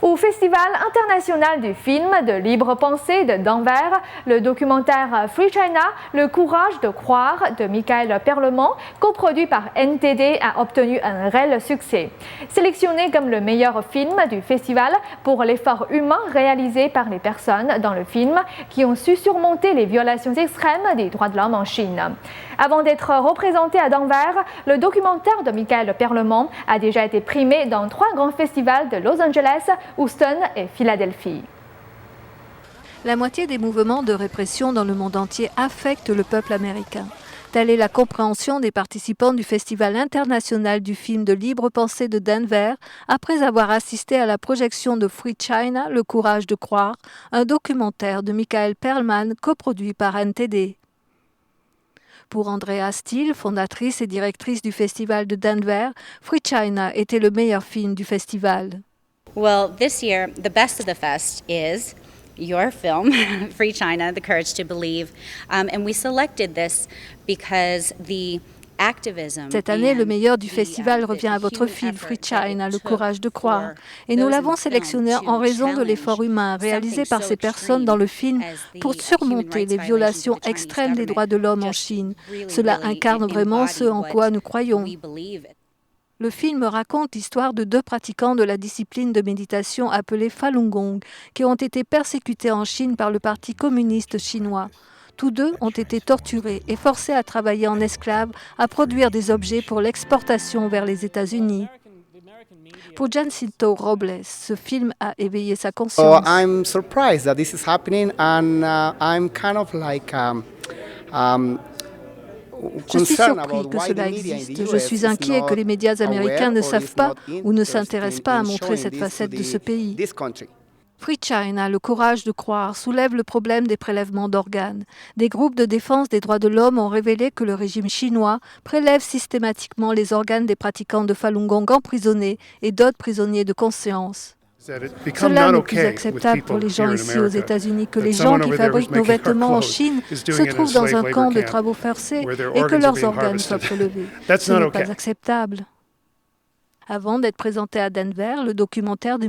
Au Festival international du film de libre pensée de Denver, le documentaire Free China, le courage de croire de Michael Perlemont, coproduit par NTD, a obtenu un réel succès. Sélectionné comme le meilleur film du festival pour l'effort humain réalisé par les personnes dans le film qui ont su surmonter les violations extrêmes des droits de l'homme en Chine. Avant d'être représenté à Denver, le documentaire de Michael Perlemont a déjà été primé dans 3 grands festivals de Los Angeles, Houston et Philadelphie. La moitié des mouvements de répression dans le monde entier affectent le peuple américain. Telle est la compréhension des participants du Festival international du film de libre pensée de Denver après avoir assisté à la projection de Free China, le courage de croire, un documentaire de Michael Perlman coproduit par NTD. Pour Andrea Steele, fondatrice et directrice du Festival de Denver, Free China était le meilleur film du festival. Well, this year, the best of the fest is your film, Free China, The Courage to Believe. And we selected this because the activism. Cette année, le meilleur du festival revient à votre film Free China, Le courage de croire. Et nous l'avons sélectionné en raison de l'effort humain réalisé par ces personnes dans le film pour surmonter les violations extrêmes des droits de l'homme en Chine. Cela incarne vraiment ce en quoi nous croyons. Le film raconte l'histoire de 2 pratiquants de la discipline de méditation appelée Falun Gong, qui ont été persécutés en Chine par le Parti communiste chinois. Tous 2 ont été torturés et forcés à travailler en esclaves, à produire des objets pour l'exportation vers les États-Unis. Pour Jacinto Robles, ce film a éveillé sa conscience. So I'm surprised that this is happening, and I'm kind of like Je suis surpris que cela existe. Je suis inquiet que les médias américains ne savent pas ou ne s'intéressent pas à montrer cette facette de ce pays. Free China, le courage de croire, soulève le problème des prélèvements d'organes. Des groupes de défense des droits de l'homme ont révélé que le régime chinois prélève systématiquement les organes des pratiquants de Falun Gong emprisonnés et d'autres prisonniers de conscience. Cela n'est plus acceptable pour les gens ici aux États-Unis que les gens qui fabriquent nos vêtements en Chine se trouvent dans un camp de travaux forcés et que leurs organes soient prélevés. Ce n'est pas acceptable. Avant d'être présenté à Denver, le documentaire de